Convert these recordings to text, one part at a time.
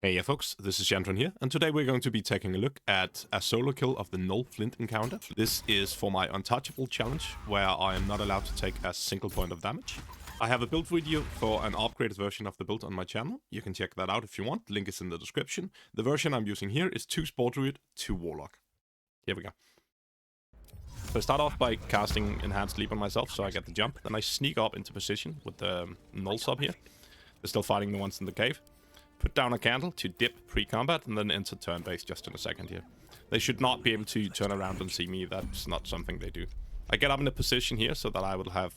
Hey yeah folks, this is Jandron here, and today we're going to be taking a look at a solo kill of the Gnoll Flind encounter. This is for my Untouchable challenge, where I am not allowed to take a single point of damage. I have a build video for an upgraded version of the build on my channel. You can check that out if you want, link is in the description. The version I'm using here is 2 Sport Druid, 2 Warlock. Here we go. So I start off by casting Enhanced Leap on myself, so I get the jump. Then I sneak up into position with the Gnolls up here. They're still fighting the ones in the cave. Put down a candle to dip pre-combat, and then enter turn-base just in a second here. They should not be able to turn around and see me. That's not something they do. I get up in a position here so that I will have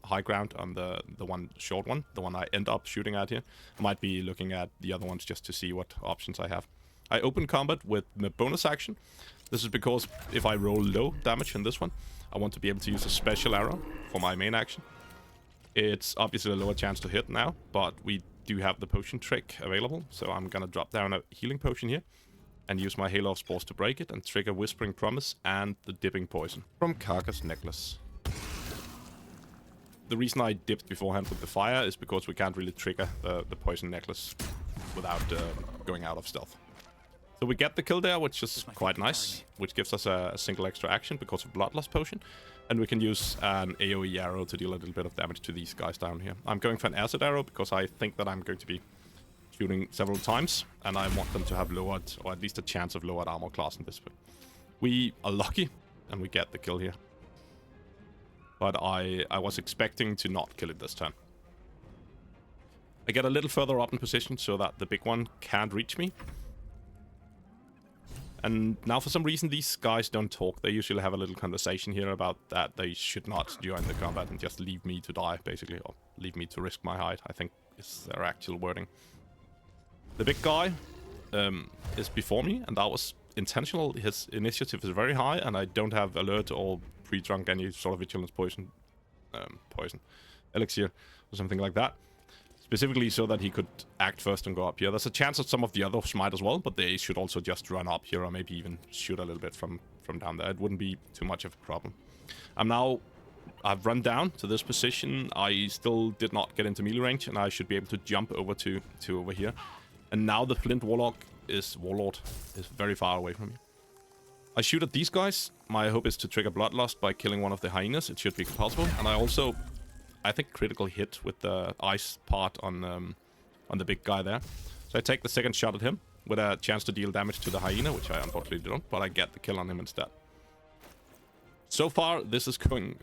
high ground on the one short one, the one I end up shooting at here. I might be looking at the other ones just to see what options I have. I open combat with the bonus action. This is because if I roll low damage in this one, I want to be able to use a special arrow for my main action. It's obviously a lower chance to hit now, but we do have the potion trick available, so I'm gonna drop down a healing potion here and use my Hail of Spores to break it and trigger Whispering Promise and the dipping poison from Carcass Necklace. The reason I dipped beforehand with the fire is because we can't really trigger the poison necklace without going out of stealth. So we get the kill there, which is quite nice, which gives us a single extra action because of Bloodlust Potion. And we can use an AoE arrow to deal a little bit of damage to these guys down here. I'm going for an acid arrow because I think that I'm going to be shooting several times, and I want them to have lowered, or at least a chance of lowered armor class in this way. We are lucky, and we get the kill here. But I was expecting to not kill it this turn. I get a little further up in position so that the big one can't reach me. And now for some reason these guys don't talk. They usually have a little conversation here about that they should not join the combat and just leave me to die, basically. Or leave me to risk my hide, I think is their actual wording. The big guy is before me, and that was intentional. His initiative is very high, and I don't have alert or pre-drunk any sort of vigilance poison elixir or something like that. Specifically so that he could act first and go up here. There's a chance that some of the others might as well, but they should also just run up here or maybe even shoot a little bit from down there. It wouldn't be too much of a problem. I've run down to this position. I still did not get into melee range, and I should be able to jump over to over here. And now the Flind Warlord is very far away from me. I shoot at these guys. My hope is to trigger Bloodlust by killing one of the hyenas. It should be possible. And I think critical hit with the ice part on the big guy there. So I take the second shot at him with a chance to deal damage to the hyena, which I unfortunately don't, but I get the kill on him instead. So far, this is going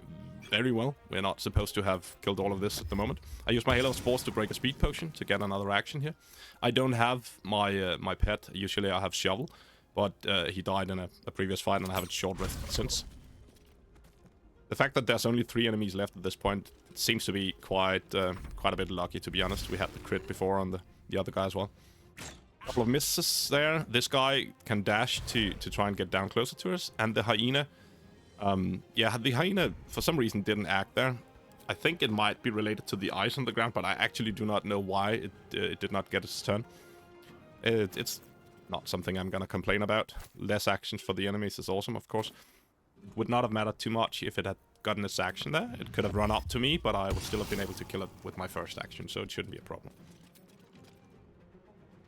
very well. We're not supposed to have killed all of this at the moment. I use my Hail of Spores to break a speed potion to get another action here. I don't have my pet. Usually I have Shovel, but he died in a previous fight and I haven't short rested since. The fact that there's only 3 enemies left at this point seems to be quite a bit lucky, to be honest. We had the crit before on the other guy as well. A couple of misses there. This guy can dash to try and get down closer to us. And the hyena, yeah, the hyena for some reason didn't act there. I think it might be related to the ice on the ground, but I actually do not know why it did not get its turn. It's not something I'm gonna complain about. Less actions for the enemies is awesome, of course. It would not have mattered too much if it had gotten its action there. It could have run up to me, but I would still have been able to kill it with my first action, so it shouldn't be a problem.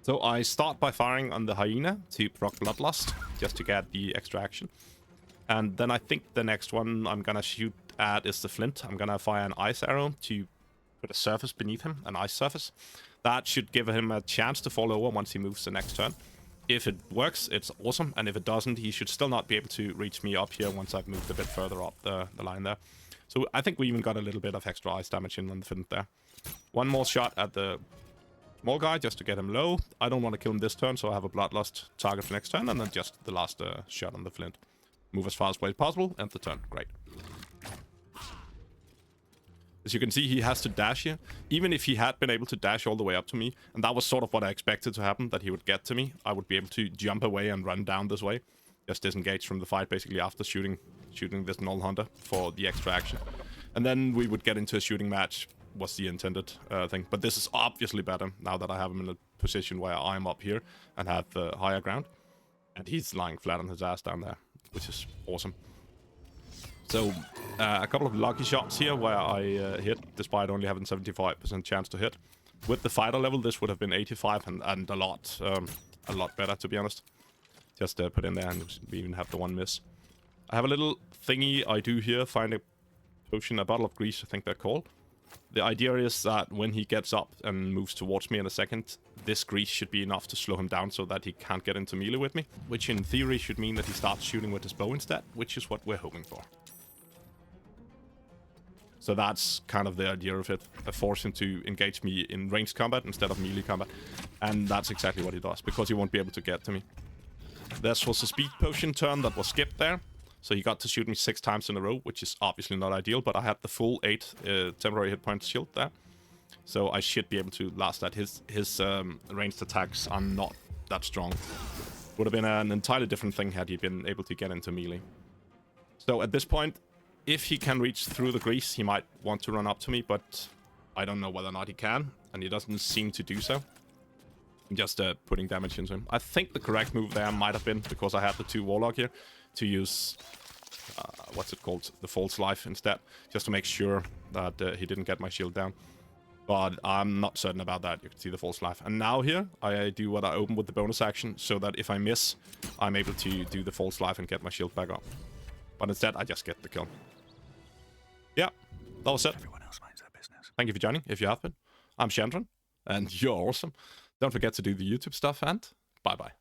So I start by firing on the hyena to proc Bloodlust, just to get the extra action. And then I think the next one I'm gonna shoot at is the Flint. I'm gonna fire an ice arrow to put a surface beneath him, an ice surface. That should give him a chance to fall over once he moves the next turn. If it works, it's awesome, and if it doesn't, he should still not be able to reach me up here once I've moved a bit further up the line there. So I think we even got a little bit of extra ice damage in on the Flint there. One more shot at the small guy just to get him low. I don't want to kill him this turn, so I have a Bloodlust target for next turn, and then just the last shot on the Flint. Move as far as possible, end the turn. Great. As you can see, he has to dash here. Even if he had been able to dash all the way up to me, and that was sort of what I expected to happen, that he would get to me, I would be able to jump away and run down this way. Just disengage from the fight, basically, after shooting this Gnoll Hunter for the extra action. And then we would get into a shooting match, was the intended thing. But this is obviously better, now that I have him in a position where I'm up here and have higher ground. And he's lying flat on his ass down there, which is awesome. So, a couple of lucky shots here where I hit, despite only having 75% chance to hit. With the fighter level, this would have been 85 and a lot better, to be honest. Just put in there and we even have the one miss. I have a little thingy I do here, find a potion, a bottle of grease, I think they're called. The idea is that when he gets up and moves towards me in a second, this grease should be enough to slow him down so that he can't get into melee with me. Which in theory should mean that he starts shooting with his bow instead, which is what we're hoping for. So that's kind of the idea of it. I force him to engage me in ranged combat instead of melee combat. And that's exactly what he does, because he won't be able to get to me. This was a speed potion turn that was skipped there. So he got to shoot me 6 times in a row, which is obviously not ideal, but I had the full 8 temporary hit point shield there. So I should be able to last that. His ranged attacks are not that strong. Would have been an entirely different thing had he been able to get into melee. So at this point, if he can reach through the grease, he might want to run up to me, but I don't know whether or not he can, and he doesn't seem to do so. I'm just putting damage into him. I think the correct move there might have been, because I had the 2 Warlock here, to use, what's it called, the false life instead, just to make sure that he didn't get my shield down. But I'm not certain about that. You can see the false life. And now here, I do what I open with the bonus action, so that if I miss, I'm able to do the false life and get my shield back up. But instead, I just get the kill. Yeah, that was it. Everyone else minds their business. Thank you for joining, if you have been. I'm Chandran, and you're awesome. Don't forget to do the YouTube stuff, and bye-bye.